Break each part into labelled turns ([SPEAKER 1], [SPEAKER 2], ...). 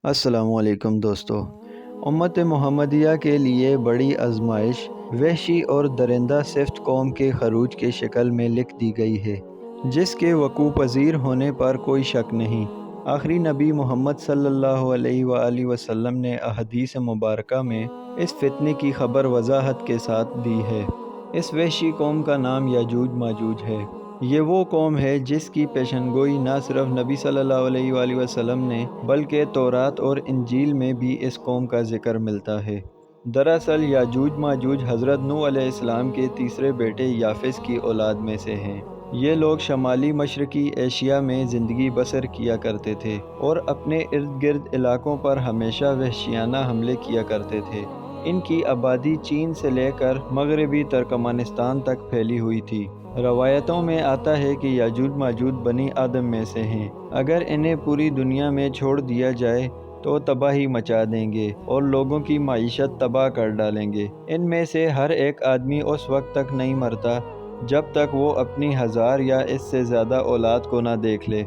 [SPEAKER 1] السلام علیکم دوستو۔ امت محمدیہ کے لیے بڑی آزمائش وحشی اور درندہ صفت قوم کے خروج کی شکل میں لکھ دی گئی ہے، جس کے وقوع پذیر ہونے پر کوئی شک نہیں۔ آخری نبی محمد صلی اللہ علیہ وآلہ وسلم نے احادیث مبارکہ میں اس فتنے کی خبر وضاحت کے ساتھ دی ہے۔ اس وحشی قوم کا نام یاجوج ماجوج ہے۔ یہ وہ قوم ہے جس کی پیشن گوئی نہ صرف نبی صلی اللہ علیہ وآلہ وسلم نے بلکہ تورات اور انجیل میں بھی اس قوم کا ذکر ملتا ہے۔ دراصل یاجوج ماجوج حضرت نوح علیہ السلام کے تیسرے بیٹے یافس کی اولاد میں سے ہیں۔ یہ لوگ شمالی مشرقی ایشیا میں زندگی بسر کیا کرتے تھے اور اپنے ارد گرد علاقوں پر ہمیشہ وحشیانہ حملے کیا کرتے تھے۔ ان کی آبادی چین سے لے کر مغربی ترکمانستان تک پھیلی ہوئی تھی۔ روایتوں میں آتا ہے کہ یاجوج ماجوج بنی آدم میں سے ہیں۔ اگر انہیں پوری دنیا میں چھوڑ دیا جائے تو تباہی مچا دیں گے اور لوگوں کی معیشت تباہ کر ڈالیں گے۔ ان میں سے ہر ایک آدمی اس وقت تک نہیں مرتا جب تک وہ اپنی 1000 یا اس سے زیادہ اولاد کو نہ دیکھ لے۔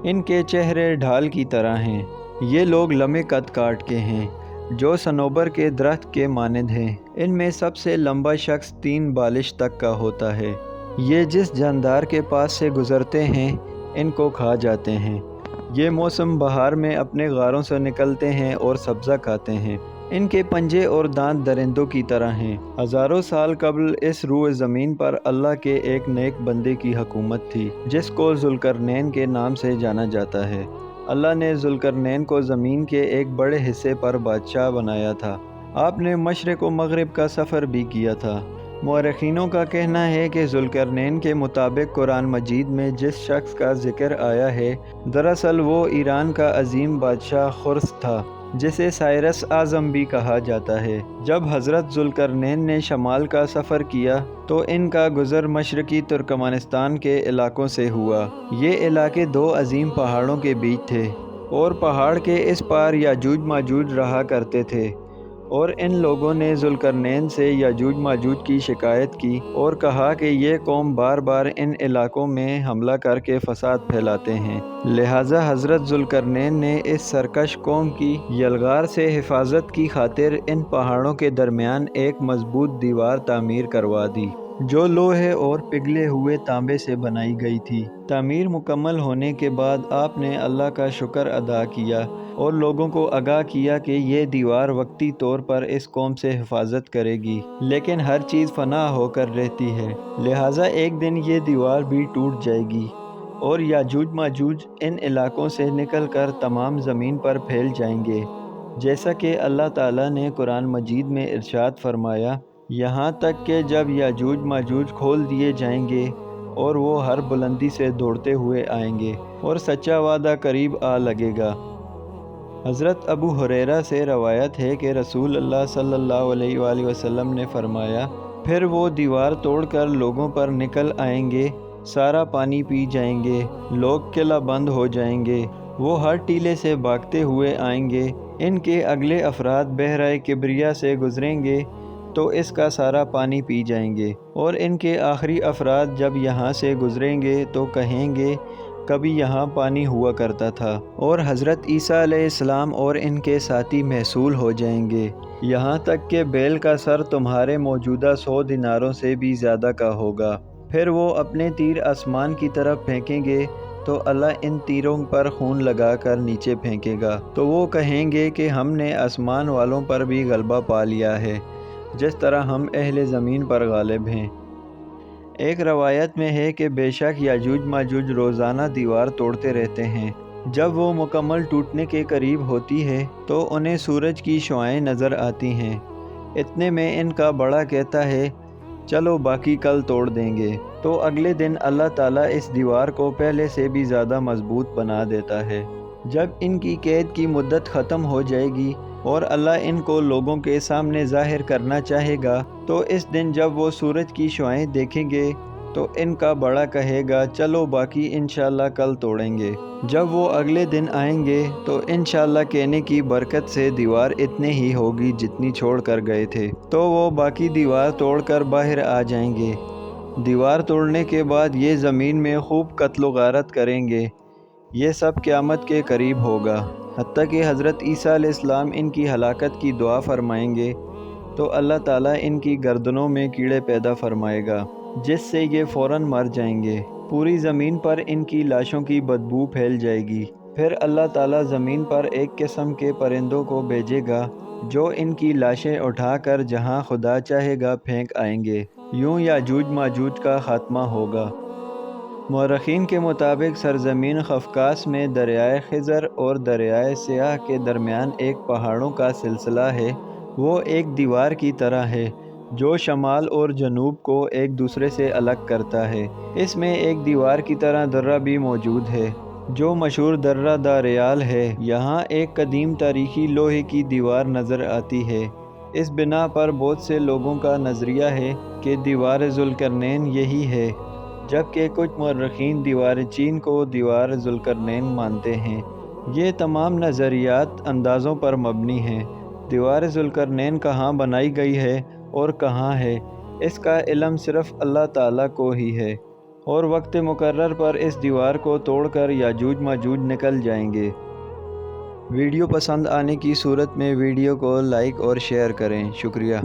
[SPEAKER 1] ان کے چہرے ڈھال کی طرح ہیں۔ یہ لوگ لمبے قد کاٹ کے ہیں جو صنوبر کے درخت کے مانند ہیں۔ ان میں سب سے لمبا شخص 3 بالش تک کا ہوتا ہے۔ یہ جس جاندار کے پاس سے گزرتے ہیں ان کو کھا جاتے ہیں۔ یہ موسم بہار میں اپنے غاروں سے نکلتے ہیں اور سبزہ کھاتے ہیں۔ ان کے پنجے اور دانت درندوں کی طرح ہیں۔ ہزاروں سال قبل اس روئے زمین پر اللہ کے ایک نیک بندے کی حکومت تھی جس کو ذوالقرنین کے نام سے جانا جاتا ہے۔ اللہ نے ذوالقرنین کو زمین کے ایک بڑے حصے پر بادشاہ بنایا تھا۔ آپ نے مشرق و مغرب کا سفر بھی کیا تھا۔ مورخینوں کا کہنا ہے کہ ذوالقرنین کے مطابق قرآن مجید میں جس شخص کا ذکر آیا ہے دراصل وہ ایران کا عظیم بادشاہ خرس تھا جسے سائرس اعظم بھی کہا جاتا ہے۔ جب حضرت ذوالقرنین نے شمال کا سفر کیا تو ان کا گزر مشرقی ترکمانستان کے علاقوں سے ہوا۔ یہ علاقے 2 عظیم پہاڑوں کے بیچ تھے اور پہاڑ کے اس پار یاجوج ماجوج رہا کرتے تھے، اور ان لوگوں نے ذوالقرنین سے یاجوج ماجوج کی شکایت کی اور کہا کہ یہ قوم بار بار ان علاقوں میں حملہ کر کے فساد پھیلاتے ہیں، لہٰذا حضرت ذوالقرنین نے اس سرکش قوم کی یلغار سے حفاظت کی خاطر ان پہاڑوں کے درمیان ایک مضبوط دیوار تعمیر کروا دی جو لوہے اور پگھلے ہوئے تانبے سے بنائی گئی تھی۔ تعمیر مکمل ہونے کے بعد آپ نے اللہ کا شکر ادا کیا اور لوگوں کو آگاہ کیا کہ یہ دیوار وقتی طور پر اس قوم سے حفاظت کرے گی، لیکن ہر چیز فنا ہو کر رہتی ہے، لہٰذا ایک دن یہ دیوار بھی ٹوٹ جائے گی اور یاجوج ماجوج ان علاقوں سے نکل کر تمام زمین پر پھیل جائیں گے، جیسا کہ اللہ تعالیٰ نے قرآن مجید میں ارشاد فرمایا، یہاں تک کہ جب یاجوج ماجوج کھول دیے جائیں گے اور وہ ہر بلندی سے دوڑتے ہوئے آئیں گے اور سچا وعدہ قریب آ لگے گا۔ حضرت ابو ہریرہ سے روایت ہے کہ رسول اللہ صلی اللہ علیہ وآلہ وسلم نے فرمایا، پھر وہ دیوار توڑ کر لوگوں پر نکل آئیں گے، سارا پانی پی جائیں گے، لوگ قلعہ بند ہو جائیں گے، وہ ہر ٹیلے سے بھاگتے ہوئے آئیں گے، ان کے اگلے افراد بحیرہ کبریہ سے گزریں گے تو اس کا سارا پانی پی جائیں گے، اور ان کے آخری افراد جب یہاں سے گزریں گے تو کہیں گے کبھی یہاں پانی ہوا کرتا تھا، اور حضرت عیسیٰ علیہ السلام اور ان کے ساتھی محصول ہو جائیں گے، یہاں تک کہ بیل کا سر تمہارے موجودہ 100 دیناروں سے بھی زیادہ کا ہوگا۔ پھر وہ اپنے تیر آسمان کی طرف پھینکیں گے تو اللہ ان تیروں پر خون لگا کر نیچے پھینکے گا، تو وہ کہیں گے کہ ہم نے آسمان والوں پر بھی غلبہ پا لیا ہے جس طرح ہم اہل زمین پر غالب ہیں۔ ایک روایت میں ہے کہ بے شک یاجوج ماجوج روزانہ دیوار توڑتے رہتے ہیں۔ جب وہ مکمل ٹوٹنے کے قریب ہوتی ہے تو انہیں سورج کی شعاعیں نظر آتی ہیں۔ اتنے میں ان کا بڑا کہتا ہے، چلو باقی کل توڑ دیں گے، تو اگلے دن اللہ تعالیٰ اس دیوار کو پہلے سے بھی زیادہ مضبوط بنا دیتا ہے۔ جب ان کی قید کی مدت ختم ہو جائے گی اور اللہ ان کو لوگوں کے سامنے ظاہر کرنا چاہے گا تو اس دن جب وہ سورج کی شعاعیں دیکھیں گے تو ان کا بڑا کہے گا، چلو باقی انشاءاللہ کل توڑیں گے۔ جب وہ اگلے دن آئیں گے تو انشاءاللہ کہنے کی برکت سے دیوار اتنے ہی ہوگی جتنی چھوڑ کر گئے تھے، تو وہ باقی دیوار توڑ کر باہر آ جائیں گے۔ دیوار توڑنے کے بعد یہ زمین میں خوب قتل و غارت کریں گے۔ یہ سب قیامت کے قریب ہوگا۔ حتیٰ کہ حضرت عیسیٰ علیہ السلام ان کی ہلاکت کی دعا فرمائیں گے تو اللہ تعالیٰ ان کی گردنوں میں کیڑے پیدا فرمائے گا، جس سے یہ فوراً مر جائیں گے۔ پوری زمین پر ان کی لاشوں کی بدبو پھیل جائے گی۔ پھر اللہ تعالیٰ زمین پر ایک قسم کے پرندوں کو بھیجے گا جو ان کی لاشیں اٹھا کر جہاں خدا چاہے گا پھینک آئیں گے۔ یوں یاجوج ماجوج کا خاتمہ ہوگا۔ مورخین کے مطابق سرزمین قفقاز میں دریائے خضر اور دریائے سیاہ کے درمیان ایک پہاڑوں کا سلسلہ ہے۔ وہ ایک دیوار کی طرح ہے جو شمال اور جنوب کو ایک دوسرے سے الگ کرتا ہے۔ اس میں ایک دیوار کی طرح درہ بھی موجود ہے جو مشہور درہ دا ریال ہے۔ یہاں ایک قدیم تاریخی لوہے کی دیوار نظر آتی ہے۔ اس بنا پر بہت سے لوگوں کا نظریہ ہے کہ دیوار ذوالقرنین یہی ہے، جبکہ کچھ مورخین دیوار چین کو دیوار ذوالقرنین مانتے ہیں۔ یہ تمام نظریات اندازوں پر مبنی ہیں۔ دیوار ذوالقرنین کہاں بنائی گئی ہے اور کہاں ہے، اس کا علم صرف اللہ تعالیٰ کو ہی ہے، اور وقت مقرر پر اس دیوار کو توڑ کر یاجوج ماجوج نکل جائیں گے۔ ویڈیو پسند آنے کی صورت میں ویڈیو کو لائک اور شیئر کریں۔ شکریہ۔